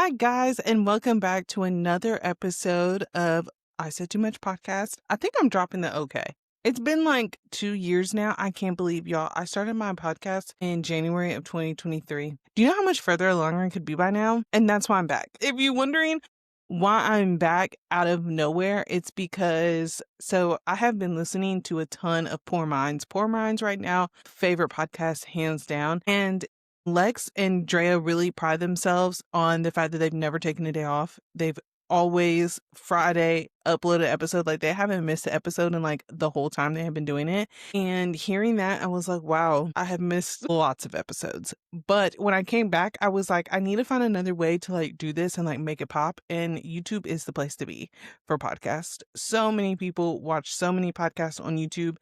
Hi, guys, and welcome back to another episode of I Said Too Much podcast. I think I'm dropping the okay. It's been like 2 years now. I can't believe y'all. I started my podcast in January of 2023. Do you know how much further along I could be by now? And that's why I'm back. If you're wondering why I'm back out of nowhere, it's because I have been listening to a ton of Poor Minds. Poor Minds right now, favorite podcast hands down. And Lex and Drea really pride themselves on the fact that they've never taken a day off. They've always Friday upload an episode. Like, they haven't missed an episode in like the whole time they have been doing it. And hearing that, I was like, wow, I have missed lots of episodes. But when I came back, I was like, I need to find another way to like do this and like make it pop. And YouTube is the place to be for podcasts. So many people watch so many podcasts on YouTube.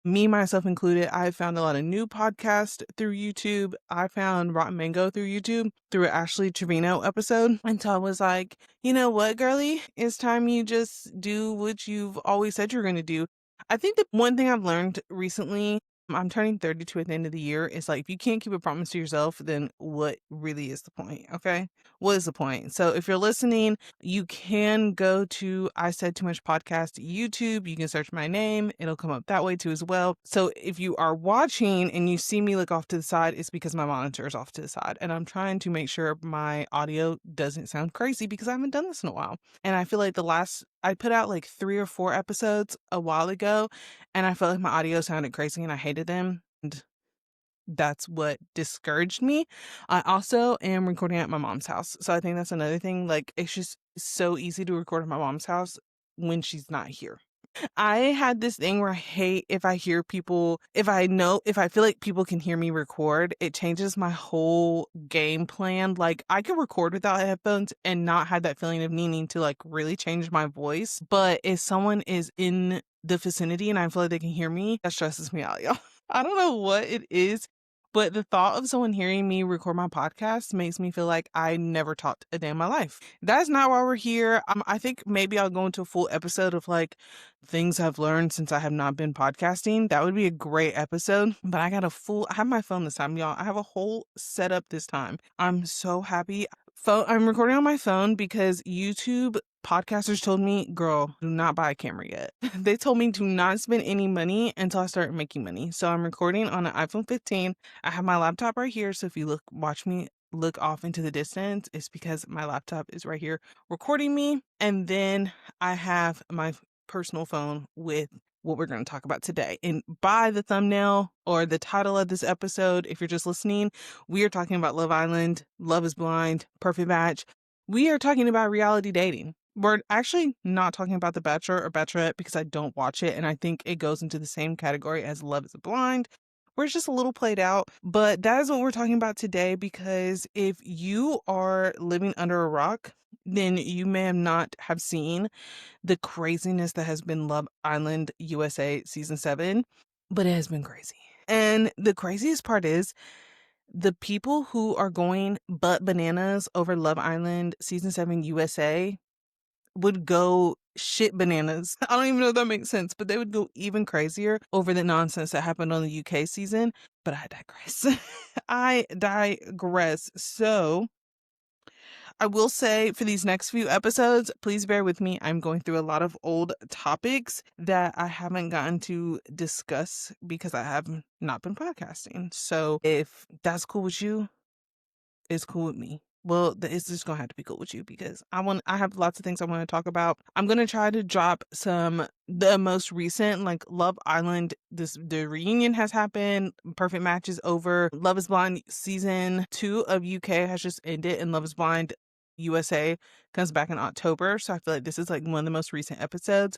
Me, myself included, I found a lot of new podcasts through YouTube. I found Rotten Mango through YouTube through an Ashley Trevino episode. And so I was like, you know what, girly? It's time you just do what you've always said you're going to do. I think the one thing I've learned recently, I'm turning 32 at the end of the year, is like, if you can't keep a promise to yourself, then what really is the point? Okay. What is the point? So if you're listening, you can go to I Said Too Much podcast YouTube. You can search my name. It'll come up that way too as well. So if you are watching and you see me look off to the side, it's because my monitor is off to the side. And I'm trying to make sure my audio doesn't sound crazy because I haven't done this in a while. And I feel like I put out like 3 or 4 episodes a while ago, and I felt like my audio sounded crazy and I hated them. And that's what discouraged me. I also am recording at my mom's house. So I think that's another thing. Like, it's just so easy to record at my mom's house when she's not here. I had this thing where I hate if I hear people, if I feel like people can hear me record, it changes my whole game plan. Like, I can record without headphones and not have that feeling of needing to like really change my voice. But if someone is in the vicinity and I feel like they can hear me, that stresses me out, y'all. I don't know what it is, but the thought of someone hearing me record my podcast makes me feel like I never talked a day in my life. That's not why we're here. I think maybe I'll go into a full episode of like things I've learned since I have not been podcasting. That would be a great episode. But I have my phone this time, y'all. I have a whole setup this time. I'm so happy. I'm recording on my phone because YouTube podcasters told me, girl, do not buy a camera yet. They told me to not spend any money until I start making money. So I'm recording on an iPhone 15. I have my laptop right here. So if you watch me look off into the distance, it's because my laptop is right here recording me. And then I have my personal phone with what we're going to talk about today. And by the thumbnail or the title of this episode, if you're just listening, we are talking about Love Island, Love is Blind, Perfect Match. We are talking about reality dating. We're actually not talking about The Bachelor or Bachelorette because I don't watch it. And I think it goes into the same category as Love is Blind, where it's just a little played out. But that is what we're talking about today, because if you are living under a rock, then you may have not have seen the craziness that has been Love Island USA season 7, but it has been crazy. And the craziest part is the people who are going butt bananas over Love Island season 7 USA would go shit bananas. I don't even know if that makes sense, but they would go even crazier over the nonsense that happened on the UK season. But I digress. I digress. So I will say, for these next few episodes, please bear with me. I'm going through a lot of old topics that I haven't gotten to discuss because I have not been podcasting. So if that's cool with you, it's cool with me. Well, it's just gonna have to be cool with you because I have lots of things I want to talk about. I'm gonna try to drop the most recent, like Love Island. The reunion has happened. Perfect Match is over. Love is Blind season 2 of UK has just ended, and Love is Blind USA comes back in October. So I feel like this is like one of the most recent episodes.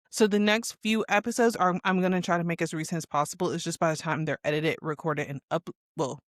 So the next few episodes I'm gonna try to make as recent as possible. It's just by the time they're edited, recorded, and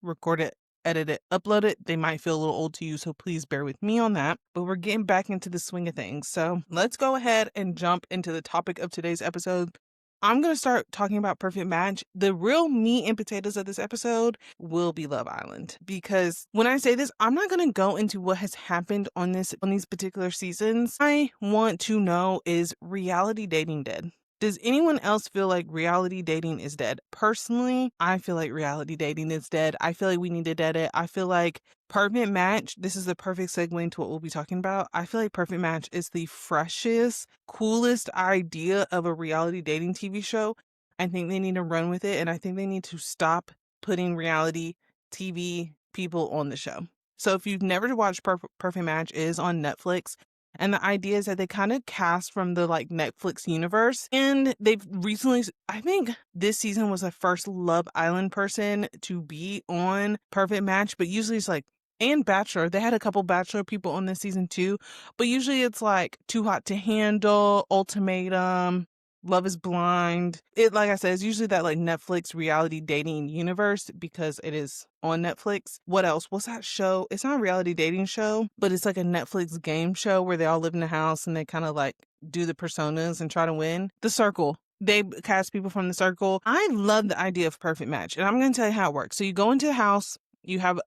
recorded, edited, uploaded, they might feel a little old to you. So please bear with me on that. But we're getting back into the swing of things. So let's go ahead and jump into the topic of today's episode. I'm going to start talking about Perfect Match. The real meat and potatoes of this episode will be Love Island. Because when I say this, I'm not going to go into what has happened on these particular seasons. I want to know, is reality dating dead? Does anyone else feel like reality dating is dead? Personally, I feel like reality dating is dead. I feel like we need to dead it. I feel like Perfect Match, this is the perfect segue into what we'll be talking about. I feel like Perfect Match is the freshest, coolest idea of a reality dating TV show. I think they need to run with it, and I think they need to stop putting reality TV people on the show. So if you've never watched Perfect Match, it is on Netflix. And the idea is that they kind of cast from the like Netflix universe. And they've recently, I think this season was the first Love Island person to be on Perfect Match, but usually it's like, and Bachelor. They had a couple Bachelor people on this season too, but usually it's like Too Hot to Handle, Ultimatum, Love is Blind. It, like I said, is usually that like Netflix reality dating universe because it is on Netflix. What else? What's that show? It's not a reality dating show, but it's like a Netflix game show where they all live in a house and they kind of like do the personas and try to win. The Circle. They cast people from The Circle. I love the idea of Perfect Match, and I'm going to tell you how it works. So you go into a house, you have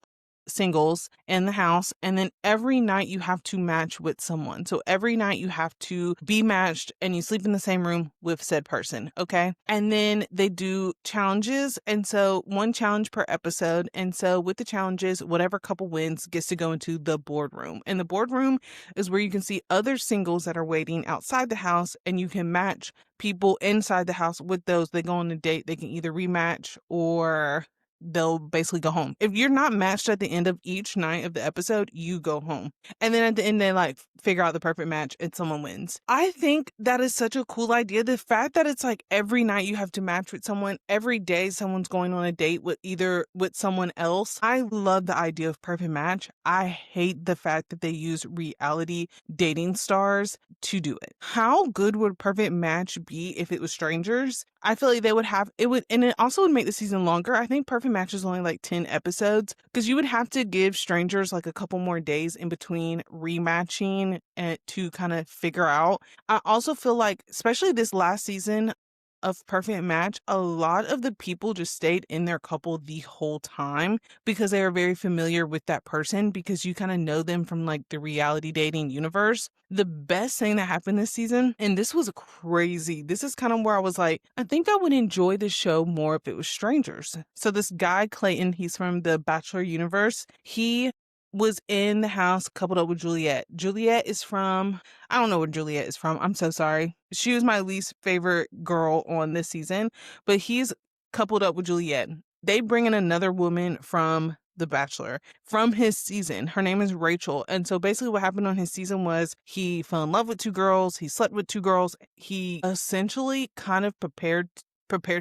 singles in the house, and then every night you have to match with someone. So every night you have to be matched and you sleep in the same room with said person, okay? And then they do challenges, and so one challenge per episode. And so with the challenges, whatever couple wins gets to go into the boardroom. And the boardroom is where you can see other singles that are waiting outside the house, and you can match people inside the house with those. They go on a date, they can either rematch or they'll basically go home. If you're not matched at the end of each night of the episode, you go home. And then at the end, they like figure out the perfect match and someone wins. I think that is such a cool idea. The fact that it's like every night you have to match with someone, every day someone's going on a date with either with someone else. I love the idea of perfect match. I hate the fact that they use reality dating stars to do it. How good would perfect match be if it was strangers? I feel like they would have it would, and it also would make the season longer. I think Perfect Match is only like 10 episodes because you would have to give strangers like a couple more days in between rematching and to kind of figure out. I also feel like, especially this last season of Perfect Match, a lot of the people just stayed in their couple the whole time because they are very familiar with that person because you kind of know them from like the reality dating universe. The best thing that happened this season, and this was crazy, this is kind of where I was like, I think I would enjoy this show more if it was strangers. So this guy, Clayton, he's from the Bachelor universe. He was in the house coupled up with Juliet. Juliet is from, I don't know where Juliet is from. I'm so sorry. She was my least favorite girl on this season, but he's coupled up with Juliet. They bring in another woman from The Bachelor from his season. Her name is Rachel. And so basically what happened on his season was he fell in love with two girls. He slept with two girls. He essentially kind of prepared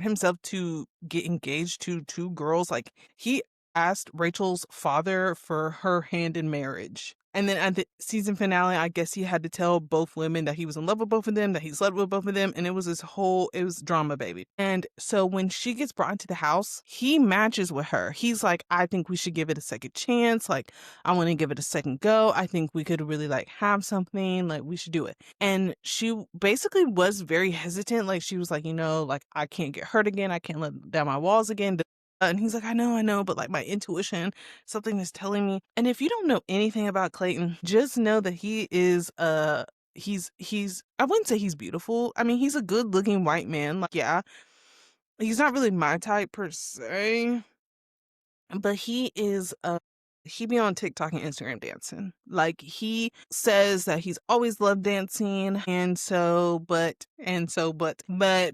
himself to get engaged to two girls. Like he asked Rachel's father for her hand in marriage. And then at the season finale, I guess he had to tell both women that he was in love with both of them, that he slept with both of them. And it was it was drama, baby. And so when she gets brought into the house, he matches with her. He's like, I think we should give it a second chance. Like, I want to give it a second go. I think we could really like have something, like we should do it. And she basically was very hesitant. Like she was like, like I can't get hurt again. I can't let down my walls again. And he's like, I know, but like my intuition, something is telling me. And if you don't know anything about Clayton, just know that he is, he's, I wouldn't say he's beautiful. I mean, he's a good looking white man. Like, yeah, he's not really my type per se, but he is, he be on TikTok and Instagram dancing. Like he says that he's always loved dancing. But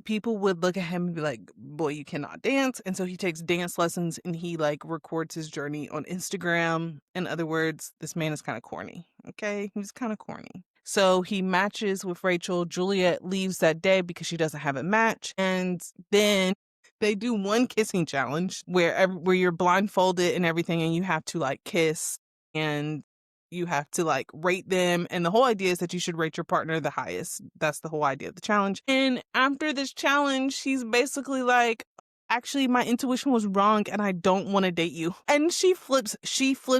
people would look at him and be like, boy, you cannot dance. And so he takes dance lessons and he like records his journey on Instagram. In other words, this man is kind of corny. Okay. He's kind of corny. So he matches with Rachel. Juliet leaves that day because she doesn't have a match. And then they do one kissing challenge where you're blindfolded and everything, and you have to like kiss and you have to like rate them. And the whole idea is that you should rate your partner the highest. That's the whole idea of the challenge. And after this challenge, she's basically like, actually, my intuition was wrong and I don't want to date you. And she flips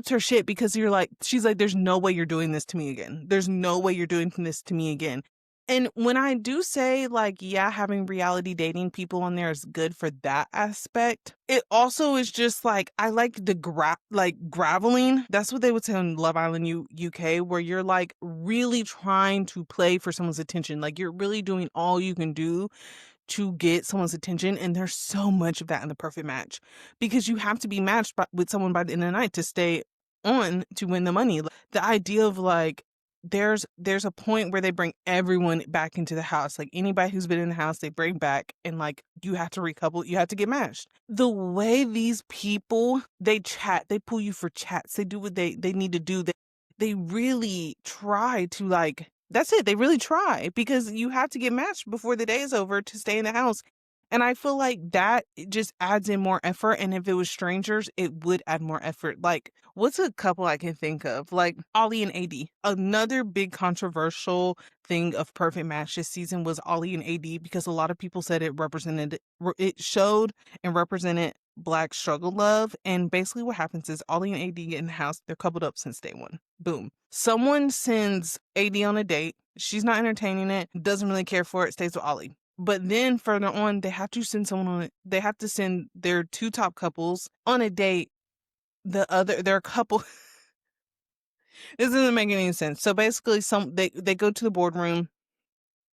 her shit because she's like, there's no way you're doing this to me again. There's no way you're doing this to me again. And when I do say, like, yeah, having reality dating people on there is good for that aspect, it also is just like, I like the graveling. That's what they would say on Love Island UK, where you're like really trying to play for someone's attention. Like, you're really doing all you can do to get someone's attention. And there's so much of that in the perfect match because you have to be matched with someone by the end of the night to stay on to win the money. The idea of like, there's a point where they bring everyone back into the house. Like anybody who's been in the house, they bring back, and like you have to recouple, you have to get matched. The way these people, they chat, they pull you for chats, they do what they need to do. They really try to like, that's it. They really try because you have to get matched before the day is over to stay in the house. And I feel like that it just adds in more effort. And if it was strangers, it would add more effort. Like, what's a couple I can think of? Like Ollie and AD. Another big controversial thing of Perfect Match this season was Ollie and AD because a lot of people said it showed and represented Black struggle love. And basically what happens is Ollie and AD get in the house. They're coupled up since day one. Boom. Someone sends AD on a date. She's not entertaining it, doesn't really care for it, stays with Ollie. But then further on, they have to send someone on it. They have to send their two top couples on a date. Their couple. This doesn't make any sense. So basically, they go to the boardroom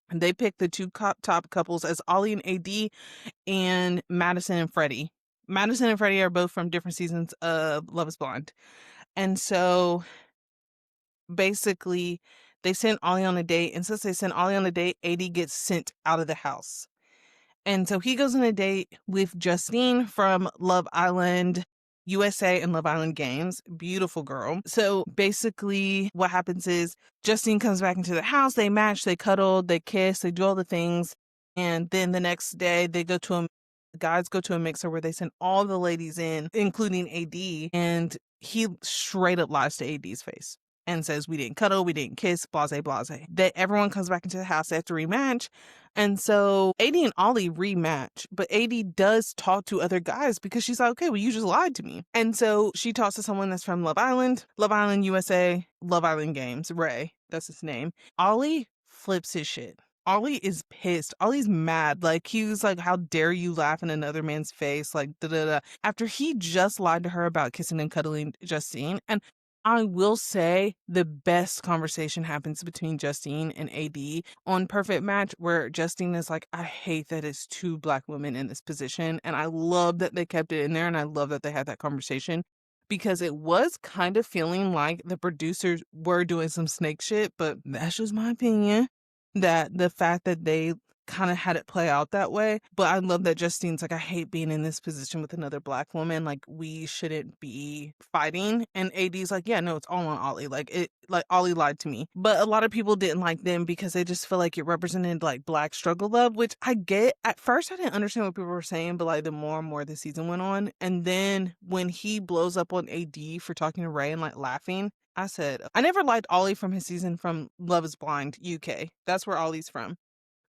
and they pick the two top couples as Ollie and AD and Madison and Freddie. Madison and Freddie are both from different seasons of Love is Blind. And so basically, they sent Ollie on a date. And since they sent Ollie on a date, AD gets sent out of the house. And so he goes on a date with Justine from Love Island USA and Love Island Games. Beautiful girl. So basically what happens is Justine comes back into the house. They match, they cuddle, they kiss, they do all the things. And then the next day the guys go to a mixer where they send all the ladies in, including AD. And he straight up lies to AD's face and says, we didn't cuddle, we didn't kiss, blase, blase. That everyone comes back into the house, they have to rematch. And so AD and Ollie rematch, but AD does talk to other guys because she's like, okay, well, you just lied to me. And so she talks to someone that's from Love Island USA, Love Island Games, Ray, that's his name. Ollie flips his shit. Ollie is pissed. Ollie's mad. Like, he was like, how dare you laugh in another man's face? Like, da-da-da. After he just lied to her about kissing and cuddling Justine. And I will say the best conversation happens between Justine and AD on Perfect Match, where Justine is like, I hate that it's two Black women in this position. And I love that they kept it in there. And I love that they had that conversation because it was kind of feeling like the producers were doing some snake shit. But that's just my opinion, that the fact that they kind of had it play out that way. But I love that Justine's like, I hate being in this position with another Black woman. Like, we shouldn't be fighting. And AD's like, yeah, no, it's all on Ollie. Like Ollie lied to me. But a lot of people didn't like them because they just feel like it represented like Black struggle love, which I get. At first, I didn't understand what people were saying, but like the more and more the season went on. And then when he blows up on AD for talking to Ray and like laughing, I said, I never liked Ollie from his season from Love is Blind UK. That's where Ollie's from.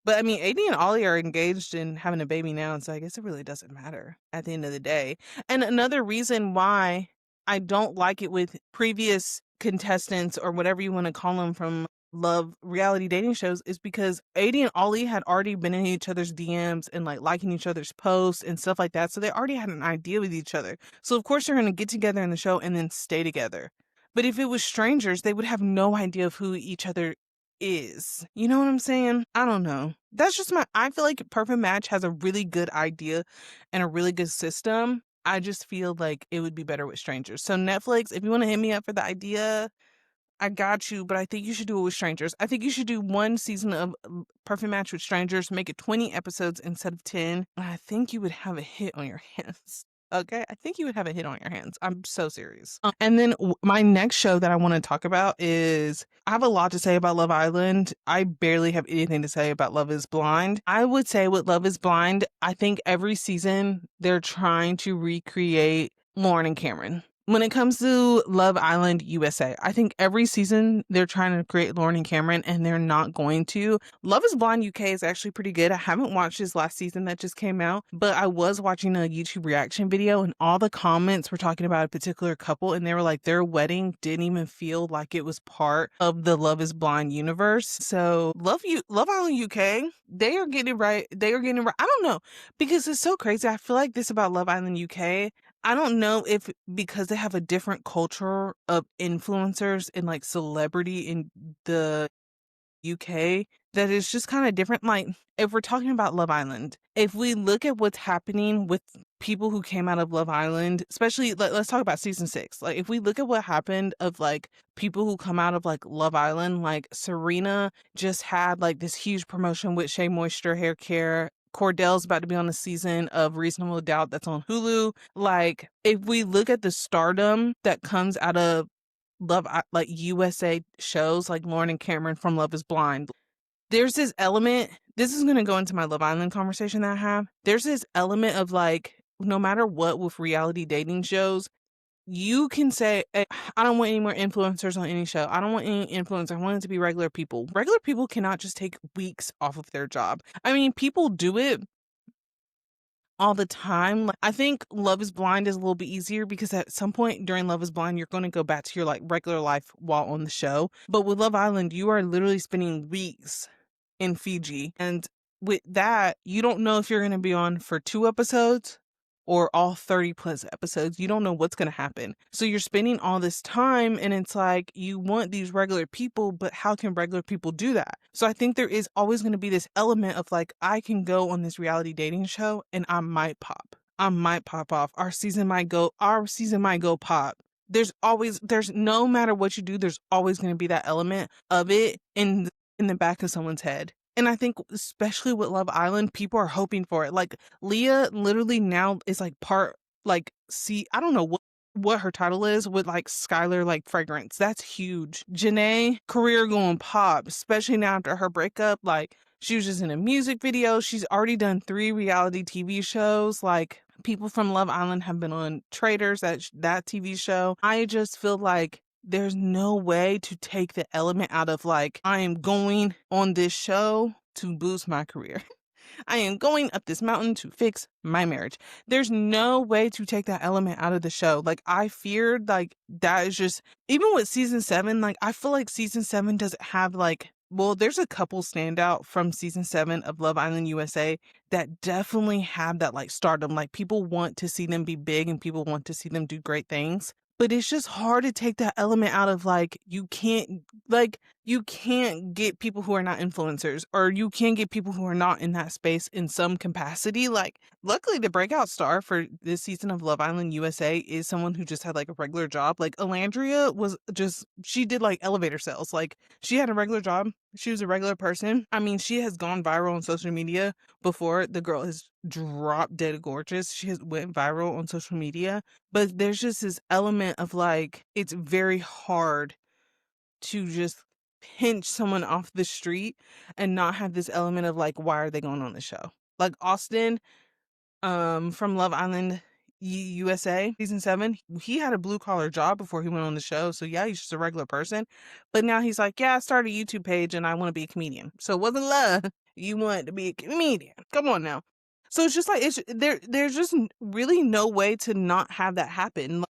But I mean, AD and Ollie are engaged and having a baby now, and so I guess it really doesn't matter at the end of the day. And another reason why I don't like it with previous contestants or whatever you want to call them from Love reality dating shows is because AD and Ollie had already been in each other's DMs and like liking each other's posts and stuff like that. So they already had an idea with each other. So of course they're going to get together in the show and then stay together. But if it was strangers, they would have no idea of who each other is. You know what I'm saying? I don't know. That's just I feel like Perfect Match has a really good idea and a really good system. I just feel like it would be better with strangers. So Netflix, if you want to hit me up for the idea, I got you, but I think you should do it with strangers. I think you should do one season of Perfect Match with strangers, make it 20 episodes instead of 10. And I think you would have a hit on your hands. Okay, I think you would have a hit on your hands. I'm so serious. And then my next show that I want to talk about is, I have a lot to say about Love Island. I barely have anything to say about Love is Blind. I would say with Love is Blind, I think every season they're trying to recreate Lauren and Cameron. when it comes to Love Island USA, I think every season they're trying to create Lauren and Cameron and they're not going to. Love is Blind UK is actually pretty good. I haven't watched this last season that just came out, but I was watching a YouTube reaction video and all the comments were talking about a particular couple and they were like their wedding didn't even feel like it was part of the Love is Blind universe. So Love Island UK, they are getting it right. They are getting it right. I don't know because it's so crazy. I feel like this about Love Island UK. I don't know if because they have a different culture of influencers and like celebrity in the UK that is just kind of different. Like, if we're talking about Love Island, if we look at what's happening with people who came out of Love Island, especially let's talk about season 6. Like, if we look at what happened of like people who come out of like Love Island, like Serena just had like this huge promotion with Shea Moisture Hair Care. Cordell's about to be on a season of Reasonable Doubt that's on Hulu. Like, if we look at the stardom that comes out of like USA shows like Lauren and Cameron from Love is Blind, there's this element. This is going to go into my Love Island conversation that I have. There's this element of like, no matter what with reality dating shows, you can say, I don't want any more influencers on any show. I don't want any influencers. I want it to be regular people. Regular people cannot just take weeks off of their job. I mean, people do it all the time. Like, I think Love is Blind is a little bit easier because at some point during Love is Blind, you're going to go back to your like regular life while on the show. But with Love Island, you are literally spending weeks in Fiji. And with that, you don't know if you're going to be on for 2 episodes or all 30 plus episodes. You don't know what's going to happen. So you're spending all this time and it's like you want these regular people, but how can regular people do that? So I think there is always going to be this element of like, I can go on this reality dating show and I might pop. I might pop off. Our season might go pop. There's no matter what you do, there's always going to be that element of it in the back of someone's head. And I think especially with Love Island, people are hoping for it. Like Leah literally now is like part like I don't know what her title is with like Skylar like fragrance. That's huge. Janae career going pop, especially now after her breakup. Like she was just in a music video. She's already done 3 reality TV shows. Like people from Love Island have been on Traders, that TV show. I just feel like there's no way to take the element out of like, I am going on this show to boost my career. I am going up this mountain to fix my marriage. There's no way to take that element out of the show. Like, I feared like that is just, even with season 7, like I feel like season 7 doesn't have like, well, there's a couple standout from season 7 of Love Island USA that definitely have that like stardom. Like people want to see them be big and people want to see them do great things. But it's just hard to take that element out of like, you can't get people who are not influencers, or you can't get people who are not in that space in some capacity. Like, luckily the breakout star for this season of Love Island USA is someone who just had like a regular job. Like Alandria she did like elevator sales. Like she had a regular job. She was a regular person. I mean, she has gone viral on social media before. The girl has dropped dead gorgeous. She has went viral on social media. But there's just this element of like, it's very hard to just pinch someone off the street and not have this element of like, why are they going on the show? Like Austin, from Love Island USA season 7, he had a blue collar job before he went on the show. So yeah, he's just a regular person. But now he's like, yeah, I started a YouTube page and I want to be a comedian. So it wasn't love. You want to be a comedian. Come on now. So it's just like, there's just really no way to not have that happen.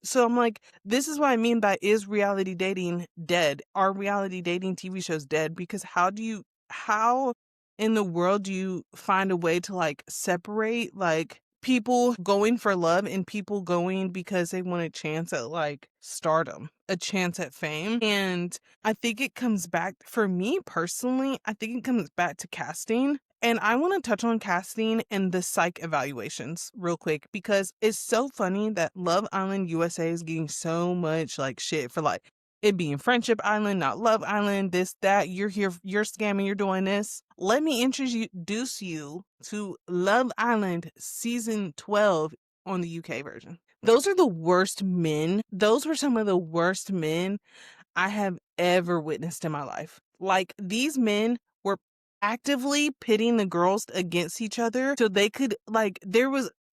So I'm like, this is what I mean by, is reality dating dead? Are reality dating TV shows dead? Because how in the world do you find a way to like separate like people going for love and people going because they want a chance at like stardom, a chance at fame? And I think it comes back, for me personally, I think it comes back to casting. And I want to touch on casting and the psych evaluations real quick, because it's so funny that Love Island USA is getting so much like shit for like it being Friendship Island, not Love Island, this, that, you're here, you're scamming, you're doing this. Let me introduce you to Love Island season 12 on the UK version. Those are the worst men. Those were some of the worst men I have ever witnessed in my life. Like, these men were actively pitting the girls against each other so they could, like,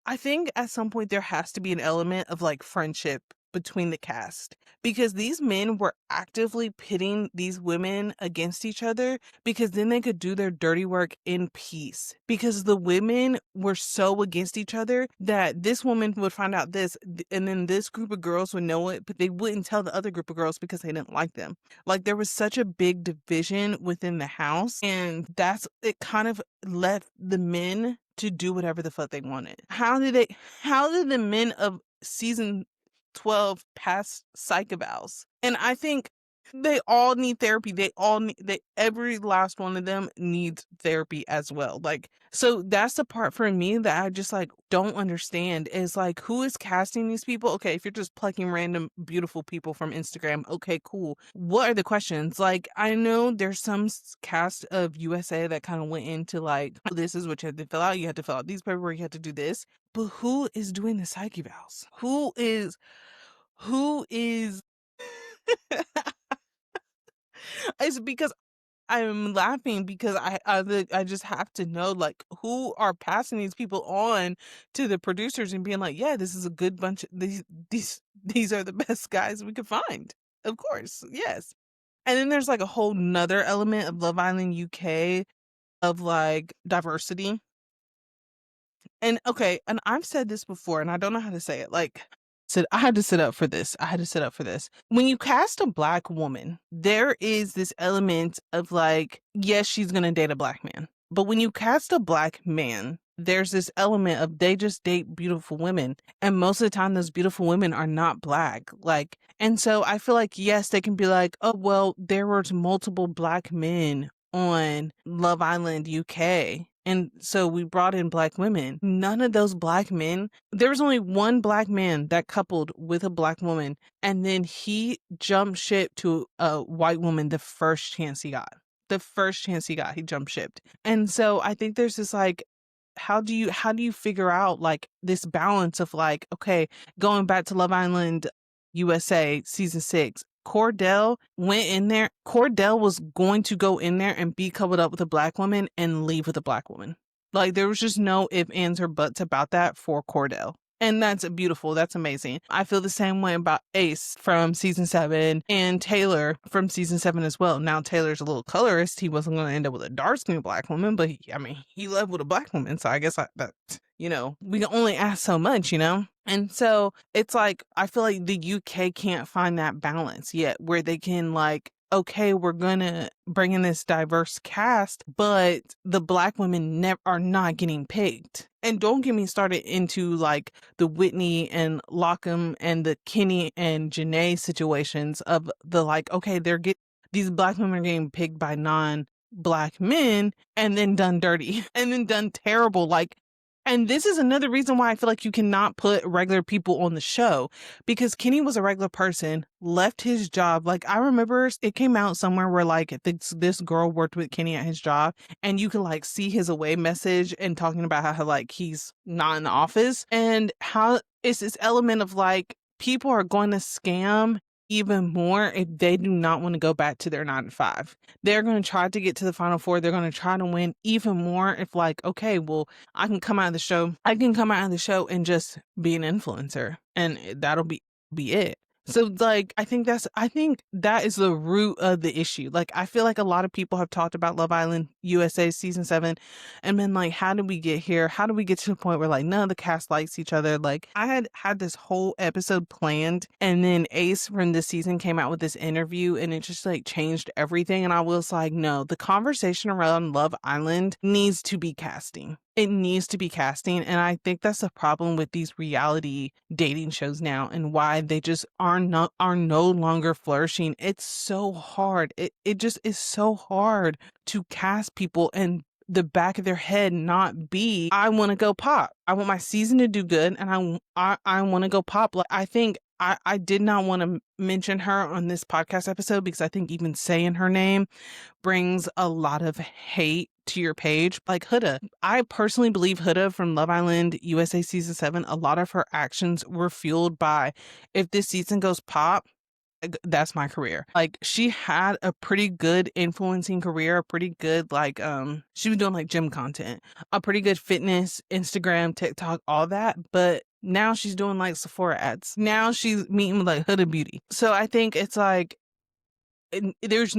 I think at some point there has to be an element of like friendship between the cast because these men were actively pitting these women against each other because then they could do their dirty work in peace because the women were so against each other that this woman would find out this and then this group of girls would know it, but they wouldn't tell the other group of girls because they didn't like them. Like there was such a big division within the house, and it kind of left the men to do whatever the fuck they wanted. How did the men of season 12 pass psych evals? And I think they all need therapy. Every last one of them needs therapy as well. Like, so that's the part for me that I just like don't understand is like, who is casting these people? Okay, if you're just plucking random beautiful people from Instagram, okay, cool. What are the questions? Like, I know there's some cast of USA that kind of went into like, oh, this is what you have to fill out. You have to fill out these paperwork. You have to do this. But who is doing the psych evals? Who is it's because I'm laughing because I just have to know like who are passing these people on to the producers and being like, yeah, this is a good bunch of these are the best guys we could find. Of course, yes. And then there's like a whole nother element of Love Island UK of like diversity. And okay, and I've said this before and I don't know how to say it. Like said I had to sit up for this. When you cast a Black woman, there is this element of like, yes, she's gonna date a Black man. But when you cast a Black man, there's this element of they just date beautiful women. And most of the time those beautiful women are not Black. Like, and so I feel like, yes, they can be like, oh, well, there were multiple Black men on Love Island UK. And so we brought in Black women. None of those Black men, there was only one Black man that coupled with a Black woman. And then he jumped ship to a white woman the first chance he got. He jumped shipped. And so I think there's this like, how do you figure out like this balance of like, okay, going back to Love Island USA season 6, Cordell went in there. Cordell was going to go in there and be coupled up with a Black woman and leave with a Black woman. Like there was just no ifs, ands, or buts about that for Cordell. And that's beautiful. That's amazing. I feel the same way about Ace from season 7 and Taylor from season 7 as well. Now, Taylor's a little colorist. He wasn't going to end up with a dark-skinned Black woman, but he left with a Black woman. So I guess we can only ask so much, And so it's like, I feel like the UK can't find that balance yet where they can like, okay, we're going to bring in this diverse cast, but the Black women are not getting picked. And don't get me started into like the Whitney and Lockham and the Kenny and Janae situations of the like, okay, these Black women are getting picked by non-Black men and then done dirty and then done terrible. Like, and this is another reason why I feel like you cannot put regular people on the show because Kenny was a regular person, left his job. Like I remember it came out somewhere where like this girl worked with Kenny at his job and you could like see his away message and talking about how like he's not in the office and how it's this element of like people are going to scam even more if they do not want to go back to their 9 to 5. They're going to try to get to the Final Four. They're going to try to win even more if like, okay, well, I can come out of the show and just be an influencer and that'll be it. So like I think that is the root of the issue. Like I feel like a lot of people have talked about Love Island USA season 7 and been like, how did we get here? How do we get to the point where like none of the cast likes each other? Like I had this whole episode planned and then Ace from this season came out with this interview and it just like changed everything. And I was like, no, the conversation around Love Island needs to be casting. It needs to be casting. And I think that's the problem with these reality dating shows now and why they just are no longer flourishing. It's so hard. It just is so hard to cast people and the back of their head not be, I want to go pop. I want my season to do good and I want to go pop. Like I think I did not want to mention her on this podcast episode because I think even saying her name brings a lot of hate to your page. Like Huda. I personally believe Huda from Love Island USA season 7, a lot of her actions were fueled by if this season goes pop, that's my career. Like, she had a pretty good influencing career, a pretty good, like, she was doing like gym content, a pretty good fitness, Instagram, TikTok, all that. But now she's doing like Sephora ads. Now she's meeting with like Huda Beauty. So I think it's like, there's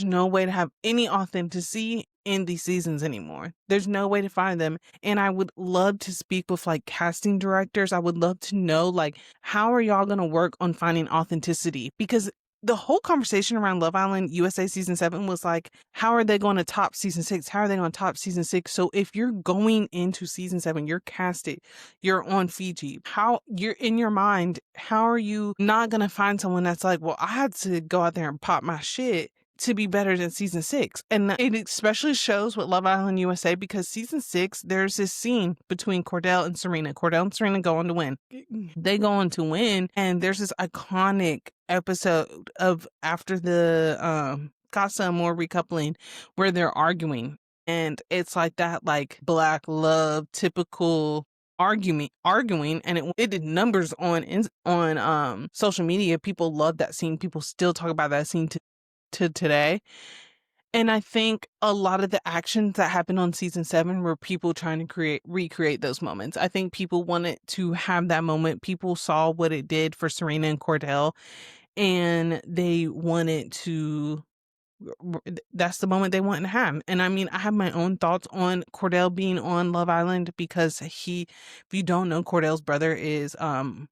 no way to have any authenticity in these seasons anymore. There's no way to find them. And I would love to speak with like casting directors. I would love to know, like, how are y'all going to work on finding authenticity? Because the whole conversation around Love Island USA season 7 was like, how are they going to top season 6? How are they going to top season 6? So if you're going into season 7, you're casted, you're on Fiji, how you're in your mind, how are you not going to find someone that's like, well, I had to go out there and pop my shit to be better than season 6? And it especially shows with Love Island USA, because season 6, there's this scene between Cordell and Serena. Cordell and Serena go on to win. They go on to win, and there's this iconic episode of after the Casa Amor recoupling where they're arguing. And it's like that, like, black love typical arguing, and it did numbers on social media. People love that scene. People still talk about that scene to today. And I think a lot of the actions that happened on season 7 were people trying to recreate those moments. I think people wanted to have that moment. People saw what it did for Serena and Cordell, and they wanted to, that's the moment they wanted to have. And I mean, I have my own thoughts on Cordell being on Love Island, because if you don't know, Cordell's brother is Odell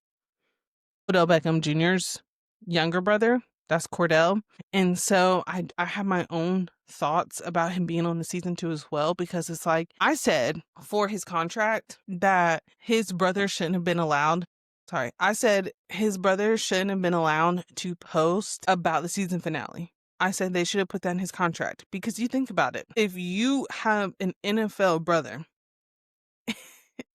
Beckham Jr.'s younger brother. That's Cordell. And so I have my own thoughts about him being on the season 2 as well, because it's like, I said for his contract that his brother shouldn't have been allowed. Sorry, I said his brother shouldn't have been allowed to post about the season finale. I said they should have put that in his contract, because you think about it. If you have an NFL brother,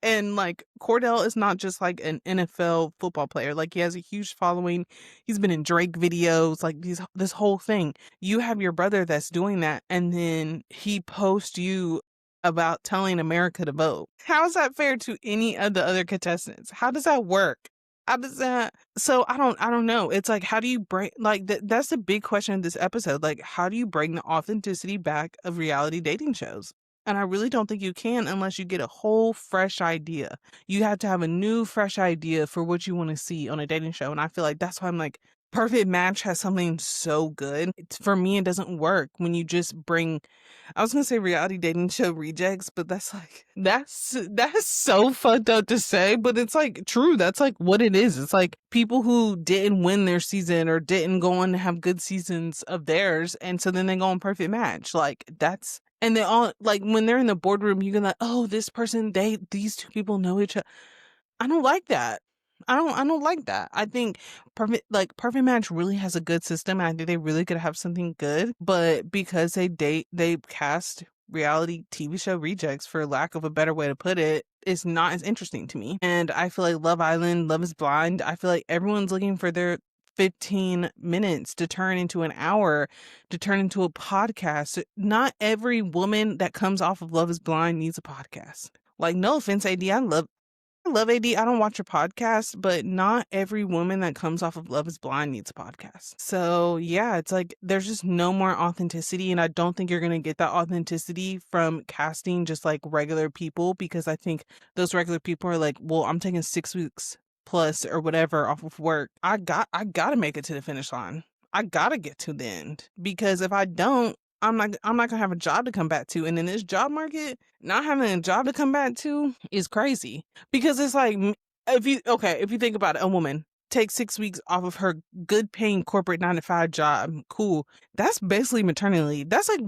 and like, Cordell is not just like an NFL football player. Like, he has a huge following. He's been in Drake videos, like this whole thing. You have your brother that's doing that, and then he posts you about telling America to vote. How is that fair to any of the other contestants? How does that work? How does that? So I don't know. It's like, how do you bring, like, that's the big question of this episode. Like, how do you bring the authenticity back of reality dating shows? And I really don't think you can unless you get a whole fresh idea. You have to have a new, fresh idea for what you want to see on a dating show. And I feel like that's why I'm like, Perfect Match has something so good. For me, it doesn't work when you just bring, I was going to say reality dating show rejects, but that's like, that's so fucked up to say, but it's like true. That's like what it is. It's like people who didn't win their season or didn't go on to have good seasons of theirs. And so then they go on Perfect Match. Like, that's, and they all, like, when they're in the boardroom, you can like, oh, this person, these two people know each other. I don't like that. I don't like that. I think Perfect Match really has a good system. And I think they really could have something good, but because they cast reality TV show rejects, for lack of a better way to put it, it's not as interesting to me. And I feel like Love Island, Love is Blind, I feel like everyone's looking for their 15 minutes to turn into an hour, to turn into a podcast. Not every woman that comes off of Love is Blind needs a podcast. Like, no offense, AD, I love AD. I don't watch your podcast, but not every woman that comes off of Love is Blind needs a podcast. So yeah, it's like there's just no more authenticity, and I don't think you're gonna get that authenticity from casting just like regular people, because I think those regular people are like, well, I'm taking 6 weeks plus or whatever off of work. I gotta make it to the finish line. I gotta get to the end, because if I don't, I'm not gonna have a job to come back to. And in this job market, not having a job to come back to is crazy, because it's like, if you think about it, a woman takes 6 weeks off of her good paying corporate 9-to-5 job. Cool. That's basically maternity leave. That's like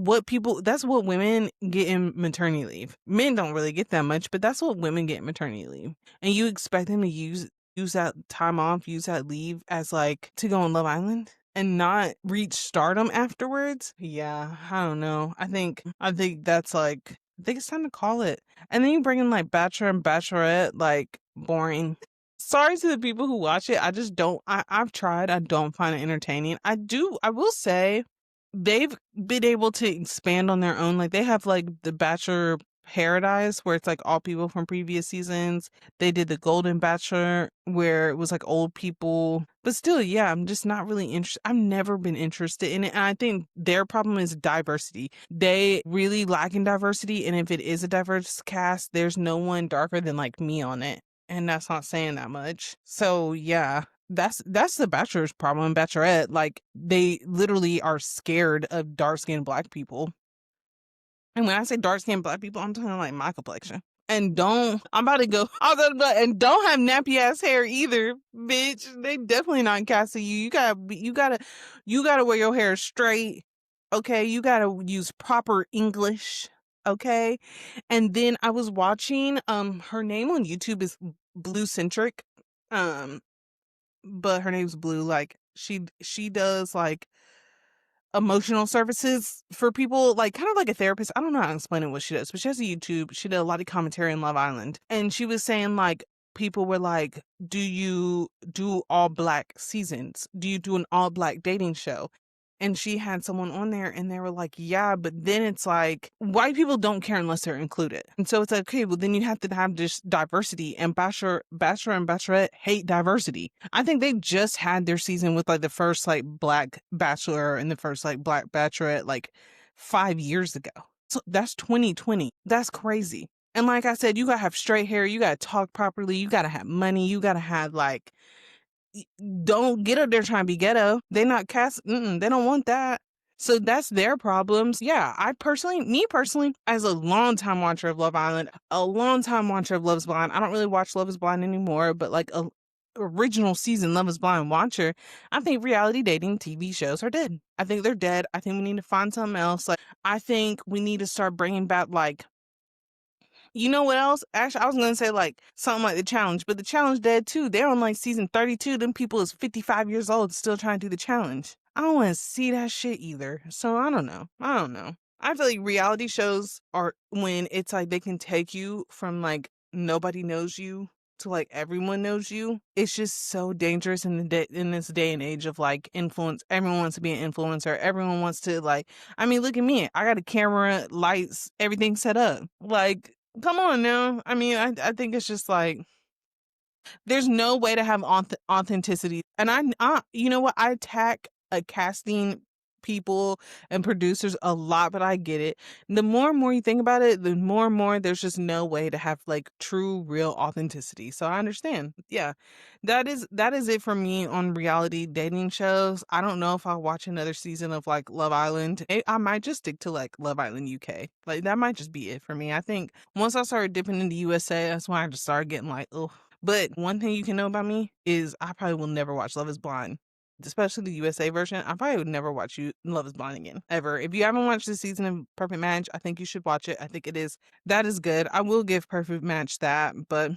that's what women get in maternity leave. Men don't really get that much, but that's what women get in maternity leave. And you expect them to use that time off, use that leave as like to go on Love Island and not reach stardom afterwards? Yeah, I don't know. I think that's like, I think it's time to call it. And then you bring in like Bachelor and Bachelorette, like, boring. Sorry to the people who watch it. I just don't, I've tried. I don't find it entertaining. I will say they've been able to expand on their own. Like, they have like the Bachelor Paradise, where it's like all people from previous seasons. They did the Golden Bachelor, where it was like old people. But still, yeah, I'm just not really interested. I've never been interested in it. And I think their problem is diversity. They really lack in diversity. And if it is a diverse cast, there's no one darker than like me on it. And that's not saying that much. So yeah, that's the Bachelor's problem. Bachelorette, like they literally are scared of dark skinned Black people. And when I say dark skinned Black people, I'm talking like my complexion. And I'm about to go, and don't have nappy ass hair either, bitch. They definitely not casting you. You gotta wear your hair straight. Okay. You gotta use proper English. Okay. And then I was watching, her name on YouTube is Blue Centric. Um, but her name's Blue. Like she does like emotional services for people, like kind of like a therapist. I don't know how to explain it what she does, but she has a YouTube. She did a lot of commentary on Love Island. And she was saying like people were like, do you do all Black seasons? Do you do an all Black dating show? And she had someone on there and they were like, yeah, but then it's like white people don't care unless they're included. And so it's like, okay, well then you have to have this diversity, and Bachelor and Bachelorette hate diversity. I think they just had their season with like the first like Black Bachelor and the first like Black Bachelorette like 5 years ago. So that's 2020. That's crazy. And like I said, you gotta have straight hair, you gotta talk properly, you gotta have money, you gotta have like, don't get up there trying to be ghetto. They not cast. They don't want that. So that's their problems. Yeah, me personally, as a longtime watcher of Love Island, a longtime watcher of Love is Blind. I don't really watch Love is Blind anymore, but like a original season Love is Blind watcher, I think reality dating TV shows are dead. I think they're dead. I think we need to find something else. Like I think we need to start bringing back like, you know what else? Actually, I was gonna say like something like The Challenge, but The Challenge dead too. They're on like season 32. Them people is 55 years old still trying to do The Challenge. I don't want to see that shit either. So I don't know. I feel like reality shows are when it's like they can take you from like nobody knows you to like everyone knows you. It's just so dangerous in this day and age of like influence. Everyone wants to be an influencer. Everyone wants to like. I mean, look at me. I got a camera, lights, everything set up. Like, come on now. I mean, I think it's just like there's no way to have authenticity. And you know what? I attack casting people and producers a lot, but I get it. The more and more you think about it, the more and more there's just no way to have like true, real authenticity. So I understand. Yeah, that is it for me on reality dating shows. I don't know if I'll watch another season of like Love Island. I might just stick to like Love Island UK. Like that might just be it for me. I think once I started dipping into USA, that's when I just started getting like, oh. But one thing you can know about me is I probably will never watch Love is Blind, especially the USA version. I probably would never watch Love is Blind again, ever. If you haven't watched this season of Perfect Match, I think you should watch it. I think that is good. I will give Perfect Match that, but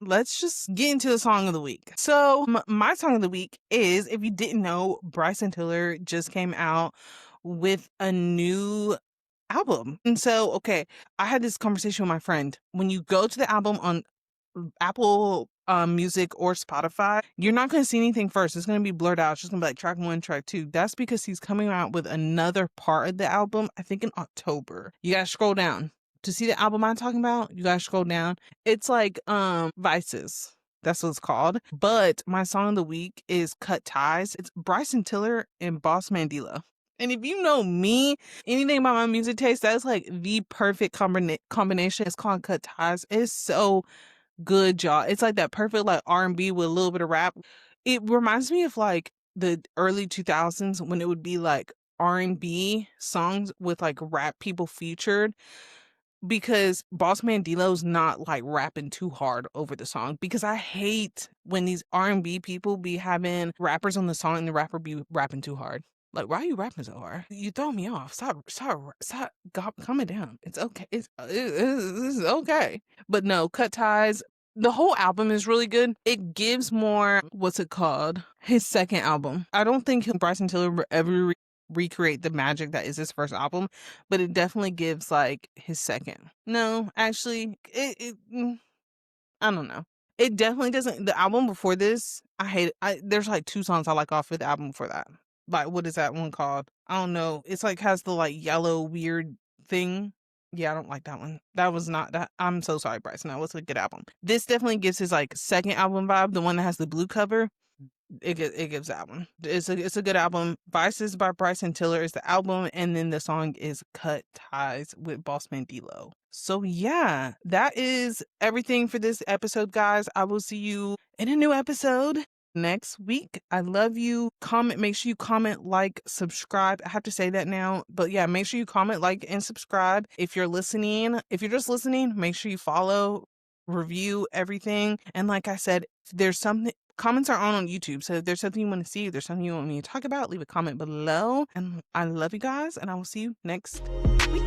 let's just get into the song of the week. So my song of the week is, if you didn't know, Bryson Tiller just came out with a new album. And so, okay, I had this conversation with my friend. When you go to the album on Apple Music or Spotify, you're not going to see anything first. It's going to be blurred out. It's just going to be like track 1, track 2. That's because he's coming out with another part of the album, I think in October. You got to scroll down. To see the album I'm talking about, you got to scroll down. It's like Vices. That's what it's called. But my song of the week is Cut Ties. It's Bryson Tiller and Boss Mandela. And if you know me, anything about my music taste, that's like the perfect combination. It's called Cut Ties. It's so good, y'all. It's like that perfect like R&B with a little bit of rap. It reminds me of like the early 2000s when it would be like R&B songs with like rap people featured, because Boss Mandilo's not like rapping too hard over the song, because I hate when these R&B people be having rappers on the song and the rapper be rapping too hard. Like, why are you rapping so hard? You throw me off. Stop, calm it down. It's okay. It's okay. But no, Cut Ties. The whole album is really good. It gives more, what's it called? His second album. I don't think Bryson Tiller will ever recreate the magic that is his first album, but it definitely gives like his second. No, actually, I don't know. It definitely doesn't. The album before this, I hate it. There's like 2 songs I like off of the album before that. Like, what is that one called? I don't know. It's like has the like yellow weird thing. Yeah, I don't like that one. That was not that. I'm so sorry, Bryson. That was a good album. This definitely gives his like second album vibe, the one that has the blue cover. It gives that one. It's a good album. Vices by Bryson Tiller is the album, and then the song is Cut Ties with Bossman D-Lo. So yeah, that is everything for this episode, guys. I will see you in a new episode next week. I love you. Comment, make sure you comment, like, subscribe. I have to say that now, but yeah, make sure you comment, like, and subscribe. If you're listening, if you're just listening, make sure you follow, review everything. And like I said, if there's something, comments are on YouTube. So if there's something you want to see, if there's something you want me to talk about, leave a comment below. And I love you guys, and I will see you next week.